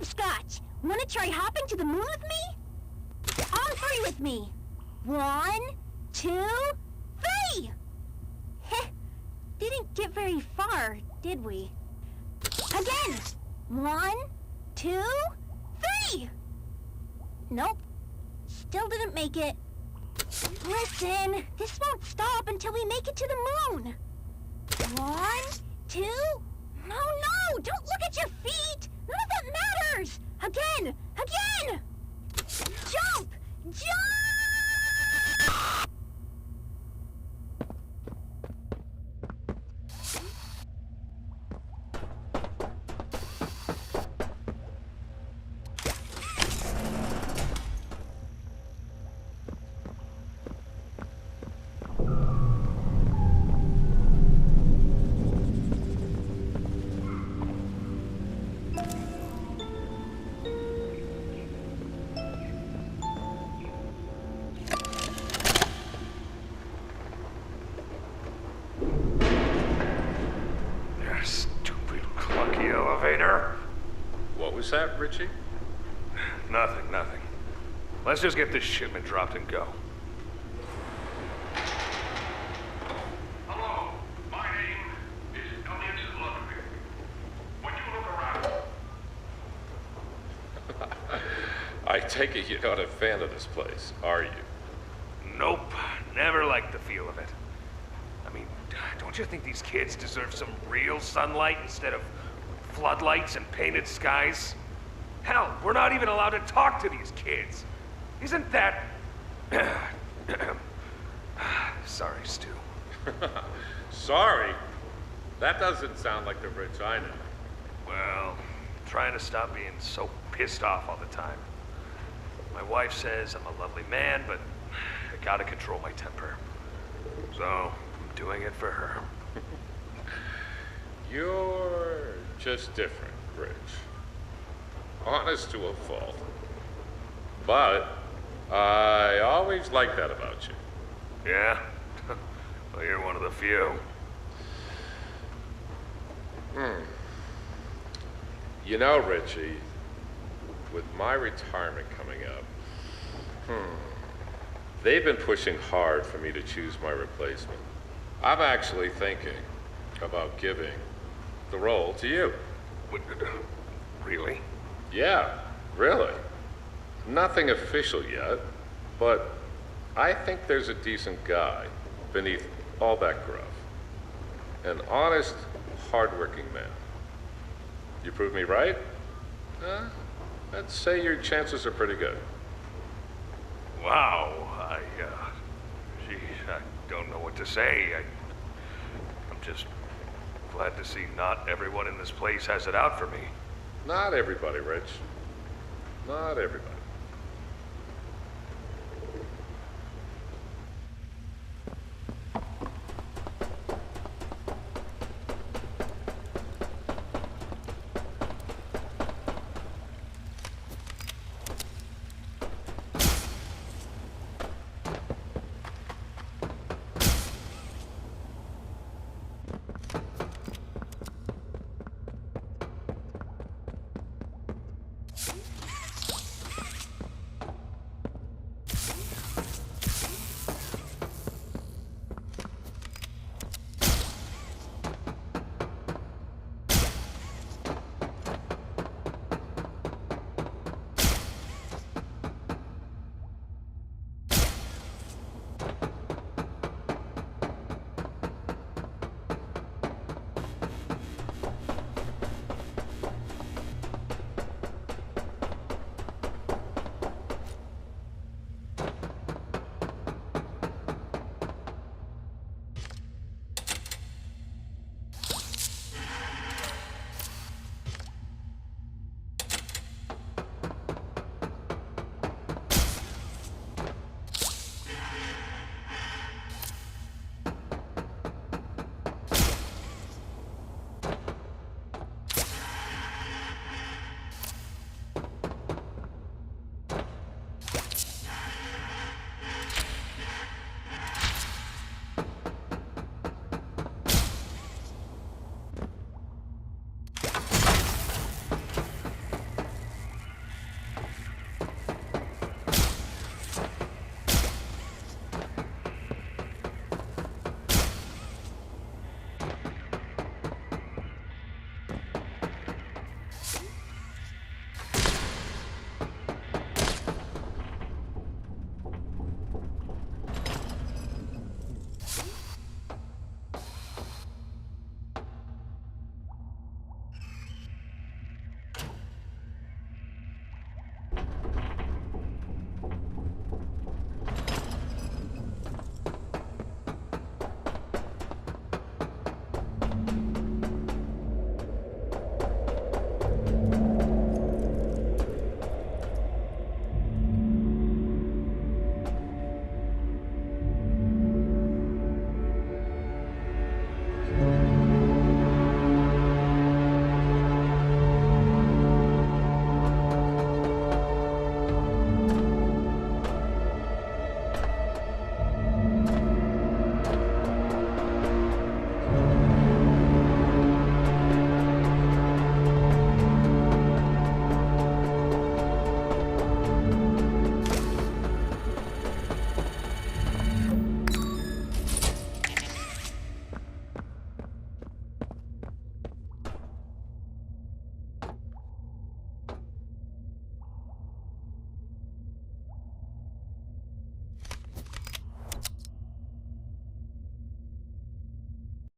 hopscotch! Wanna try hopping to the moon with me? On three with me. 1, 2, 3! Heh, didn't get very far, did we? Again! 1, 2, 3! Nope, still didn't make it. Listen, this won't stop until we make it to the moon. 1, 2... No, don't look at your feet! None of that matters! Again! Jump! What was that, Richie? Nothing. Let's just get this shipment dropped and go. Hello, my name is Elliot Ludwig. When you look around... I take it you're not a fan of this place, are you? Nope, never liked the feel of it. I mean, don't you think these kids deserve some real sunlight instead of floodlights and painted skies? Hell, we're not even allowed to talk to these kids. Isn't that... Sorry, Stu. Sorry? That doesn't sound like the Rich I know. Well, trying to stop being so pissed off all the time. My wife says I'm a lovely man, but I gotta control my temper. So, I'm doing it for her. You're just different, Rich. Honest to a fault. But I always liked that about you. Yeah? Well, you're one of the few. You know, Richie, with my retirement coming up, they've been pushing hard for me to choose my replacement. I'm actually thinking about giving the role to you. Really? Yeah, really. Nothing official yet, but I think there's a decent guy beneath all that gruff. An honest, hardworking man. You prove me right? I'd say your chances are pretty good. Wow, geez, I don't know what to say. I'm just glad to see not everyone in this place has it out for me. Not everybody, Rich. Not everybody.